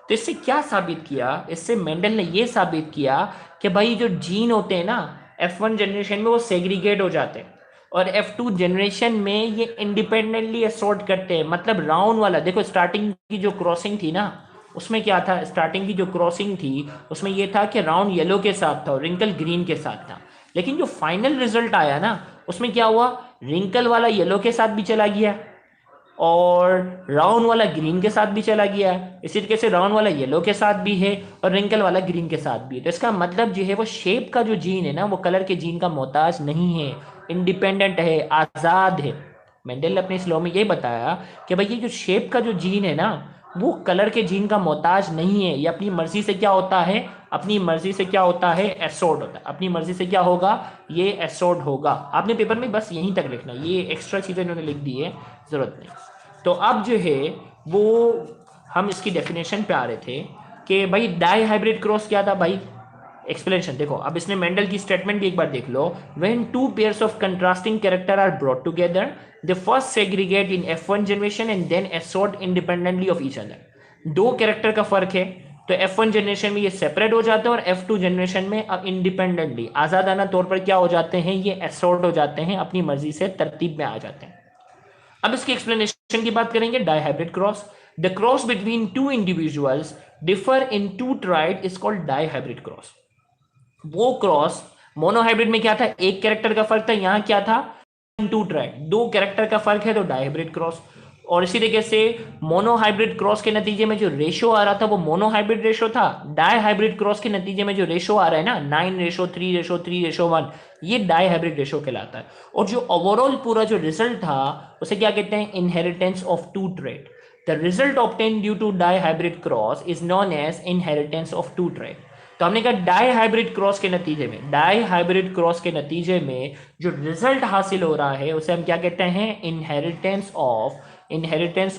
तो इससे क्या साबित किया, इससे मेंडल ने ये साबित किया कि भाई जो जीन होते हैं ना F1 जनरेशन में वो सेग्रीगेट हो जाते हैं, और F2 जनरेशन में ये इंडिपेंडेंटली असॉर्ट करते हैं। मतलब राउंड वाला देखो, स्टार्टिंग की जो क्रॉसिंग थी ना उसमें क्या था, स्टार्टिंग की जो क्रॉसिंग थी उसमें ये था कि राउंड येलो के साथ था और रिंकल ग्रीन के साथ था, लेकिन जो फाइनल रिजल्ट आया ना उसमें क्या हुआ, रिंकल वाला येलो के साथ भी चला गया और राउंड वाला ग्रीन के साथ भी चला गया है, इसी तरीके से राउंड वाला येलो के साथ भी है और रिंकल वाला ग्रीन के साथ भी है। तो इसका मतलब जो है वो शेप का जो जीन है ना वो कलर के जीन का मोहताज नहीं है, इंडिपेंडेंट है, आज़ाद है। मेंडल ने अपने इस लॉ में ये बताया कि भाई ये जो शेप का जो जीन है ना वो कलर के जीन का मोहताज नहीं है, ये अपनी मर्जी से क्या होता है, अपनी मर्जी से क्या होता है, एसोर्ट होता है, अपनी मर्जी से क्या होगा, ये एसोर्ट होगा। आपने पेपर में बस यहीं तक लिखना, ये एक्स्ट्रा चीज़ें इन्होंने लिख दी है, ज़रूरत नहीं। तो अब जो है वो हम इसकी डेफिनेशन पे आ रहे थे कि भाई डाई हाइब्रिड क्रॉस क्या था भाई, एक्सप्लेनेशन देखो। अब इसने मेंडल की स्टेटमेंट भी एक बार देख लो, when two pairs of contrasting character are brought together they first segregate in F1 generation and then assort independently of each other. दो कैरेक्टर का फर्क है तो F1 जनरेशन में ये सेपरेट हो जाते हैं और F2 जनरेशन में अब इंडिपेंडेंटली आजादाना तौर पर क्या हो जाते हैं, ये असॉर्ट हो जाते हैं, अपनी मर्जी से तरतीब में आ जाते हैं। अब इसकी एक्सप्लेनेशन की बात करेंगे, dihybrid cross, the cross between two individuals differ in two trait is called dihybrid cross. वो क्रॉस मोनोहाइब्रिड में क्या था, एक कैरेक्टर का फर्क था, यहां क्या था, टू ट्राइड, दो कैरेक्टर का फर्क है तो डाईहाइब्रिड क्रॉस। और इसी तरीके से मोनोहाइब्रिड क्रॉस के नतीजे में जो रेशो आ रहा था वो मोनोहाइब्रिड रेशो था, डाईहाइब्रिड क्रॉस के नतीजे में जो रेशो आ रहा है ना 9:3:3:1, ये डाईहाइब्रिड रेशो कहलाता है। और जो ओवरऑल पूरा जो रिजल्ट था उसे क्या कहते हैं, inheritance of two trait. The result obtain due to dihybrid cross is known as inheritance of two trait. तो हमने कहा डाई हाइब्रिड क्रॉस के नतीजे में, डाई हाइब्रिड क्रॉस के नतीजे में जो रिजल्ट हासिल हो रहा है उसे हम क्या कहते हैं, इनहेरिटेंस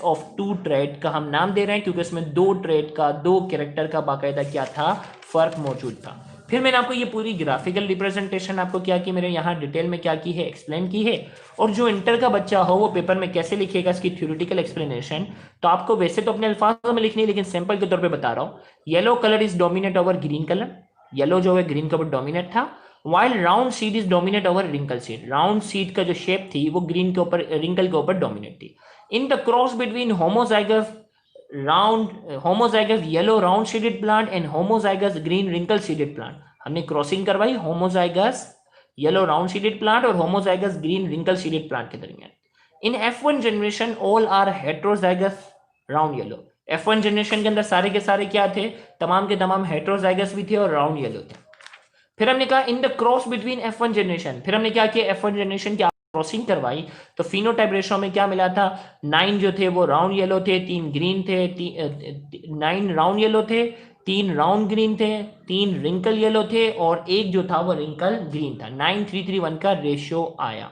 ऑफ टू ट्रेड का हम नाम दे रहे हैं, क्योंकि इसमें दो ट्रेड का, दो कैरेक्टर का बाकायदा क्या था, फर्क मौजूद था। फिर मैंने आपको ये पूरी ग्राफिकल रिप्रेजेंटेशन आपको क्या की, मेरे यहाँ डिटेल में क्या की है, एक्सप्लेन की है। और जो इंटर का बच्चा हो वो पेपर में कैसे लिखेगा इसकी थ्योरेटिकल एक्सप्लेनेशन, तो आपको वैसे तो अपने अल्फाजों में लिखनी है, लेकिन सैंपल के तौर पे बता रहा हूँ। Yellow colour is dominate over green colour, yellow जो है ग्रीन के ऊपर डोमिनेट था, while round seed is dominate over wrinkle seed, round seed का जो शेप थी वो ग्रीन के ऊपर, रिंकल के ऊपर डोमिनेट थी। In the cross between homozygous yellow round seeded plant and homozygous green wrinkle seeded plant, हमने क्रॉसिंग करवाई homozygous yellow round seeded plant और homozygous green wrinkle seeded plant के दरमियान। In F1 generation all are heterozygous round yellow, F1 generation के अंदर सारे के सारे क्या थे, तमाम के तमाम हेट्रोजाइगस भी थे और राउंड येलो थे। फिर हमने कहा इन the cross between F1 generation, फिर हमने क्या किया, F1 जनरेशन की क्रॉसिंग करवाई तो फिनोटाइप रेशो में क्या मिला था, 9 जो थे वो राउंड येलो थे, 3 ग्रीन थे, 9 राउंड येलो थे, 3 राउंड ग्रीन थे, 3 रिंकल येलो थे और एक जो था वो रिंकल ग्रीन था। 9:3:1 का रेशियो आया।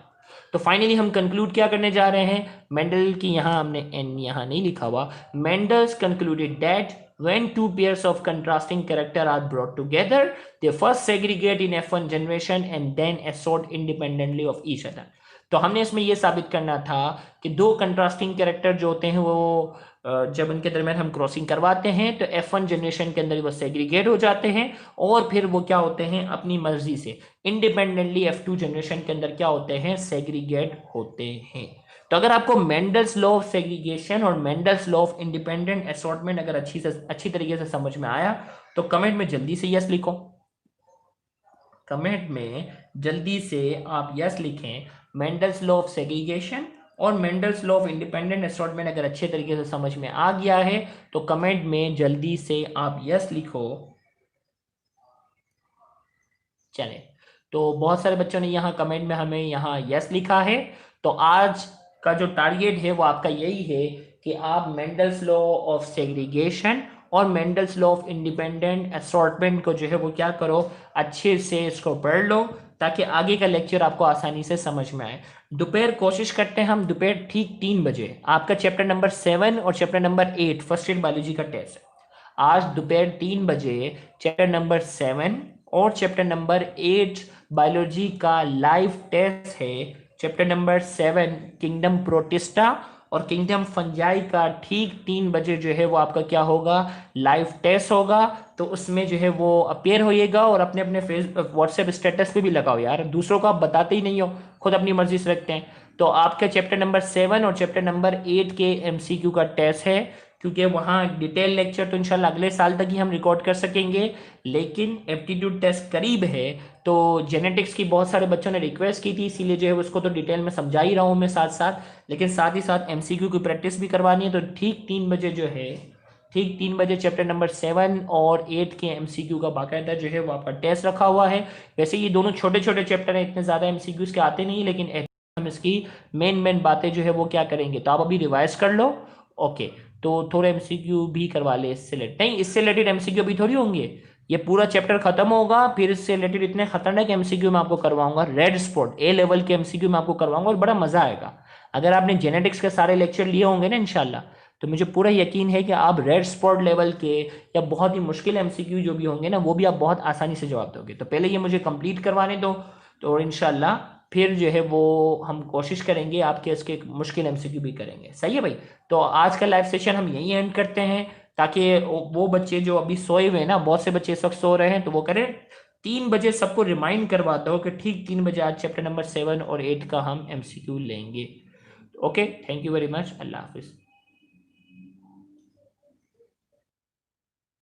तो फाइनली हम कंक्लूड क्या करने जा रहे हैं, मेंडल की, यहां हमने एन यहां नहीं लिखा हुआ, Mendel's concluded that when two pairs of contrasting character are brought together they first segregate in F1 generation and then assort independently of each other। तो हमने इसमें यह साबित करना था कि दो कंट्रास्टिंग कैरेक्टर जो होते हैं वो जब उनके दरमियान हम क्रॉसिंग करवाते हैं तो F1 जनरेशन के अंदर वो सेग्रीगेट हो जाते हैं और फिर वो क्या होते हैं, अपनी मर्जी से इंडिपेंडेंटली F2 जनरेशन के अंदर क्या होते हैं, सेग्रीगेट होते हैं। तो अगर आपको मेंडल्स लॉ ऑफ सेग्रीगेशन और Mendel's law of independent assortment अगर अच्छी तरीके से समझ में आया तो कमेंट में जल्दी से यस लिखो, कमेंट में जल्दी से आप यस लिखें। मेंडल्स लॉ ऑफ सेग्रीगेशन और Mendel's law of independent assortment अगर अच्छे तरीके से समझ में आ गया है तो कमेंट में जल्दी से आप यस लिखो। चले, तो बहुत सारे बच्चों ने यहाँ कमेंट में हमें यहाँ यस लिखा है। तो आज का जो टारगेट है वो आपका यही है कि आप मेंडल्स लॉ ऑफ सेग्रीगेशन और Mendel's law of independent assortment को जो है वो क्या करो, अच्छे से इसको पढ़ लो, ताकि आगे का लेक्चर आपको आसानी से समझ में आए। दोपहर कोशिश करते हैं हम दोपहर ठीक 3 बजे आपका चैप्टर नंबर 7 और chapter number 8 first aid biology का टेस्ट है। आज दोपहर 3 बजे चैप्टर नंबर 7 और चैप्टर नंबर 8 बायोलॉजी का लाइव टेस्ट है। चैप्टर नंबर 7 किंगडम प्रोटिस्टा और किंगडम फंजाई का ठीक 3 बजे जो है वो आपका क्या होगा, लाइव टेस्ट होगा। तो उसमें जो है वो अपेयर होइएगा और अपने अपने फेस व्हाट्सएप स्टेटस पे भी लगाओ यार, दूसरों को आप बताते ही नहीं हो, खुद अपनी मर्जी से रखते हैं। तो आपका चैप्टर नंबर 7 और चैप्टर नंबर 8 के एमसीक्यू का टेस्ट है, क्योंकि वहाँ डिटेल लेक्चर तो इंशाल्लाह अगले साल तक ही हम रिकॉर्ड कर सकेंगे, लेकिन एप्टीट्यूड टेस्ट करीब है। तो जेनेटिक्स की बहुत सारे बच्चों ने रिक्वेस्ट की थी, इसीलिए जो है उसको तो डिटेल में समझा ही रहा हूँ मैं साथ साथ, लेकिन साथ ही साथ एमसीक्यू की प्रैक्टिस भी करवानी है। तो ठीक 3 बजे जो है, ठीक 3 बजे चैप्टर नंबर 7 और 8 के एमसीक्यू का बाकायदा जो है वो आपका टेस्ट रखा हुआ है। वैसे ये दोनों छोटे छोटे चैप्टर हैं, इतने ज़्यादा एमसीक्यूज के आते नहीं, लेकिन हम इसकी मेन मेन बातें जो है वो क्या करेंगे, तो आप अभी रिवाइज कर लो। ओके, तो थोड़े एमसीक्यू भी करवा ले इससे रिलेटेड, नहीं इससे रिलेटेड एमसीक्यू अभी थोड़ी होंगे, ये पूरा चैप्टर खत्म होगा फिर इससे रिलेटेड इतने खतरनाक एमसीक्यू मैं आपको करवाऊंगा, रेड स्पॉट ए लेवल के एमसीक्यू मैं आपको करवाऊंगा और बड़ा मजा आएगा। अगर आपने जेनेटिक्स के सारे लेक्चर लिए होंगे ना इंशाल्लाह, तो मुझे पूरा यकीन है कि आप रेड स्पॉट लेवल के या बहुत ही मुश्किल एमसीक्यू जो भी होंगे ना, वो भी आप बहुत आसानी से जवाब दोगे। तो पहले ये मुझे कंप्लीट करवाने दो, तो इंशाल्लाह फिर जो है वो हम कोशिश करेंगे आपके इसके मुश्किल एमसीक्यू भी करेंगे। सही है भाई, तो आज का लाइव सेशन हम यहीं एंड करते हैं, ताकि वो बच्चे जो अभी सोए हुए हैं ना, बहुत से बच्चे इस वक्त सो रहे हैं, तो वो करें 3 बजे सबको रिमाइंड करवाता हो कि ठीक 3 बजे आज चैप्टर नंबर 7 और 8 का हम एमसीक्यू लेंगे। Okay, thank you very much, Allah Hafiz.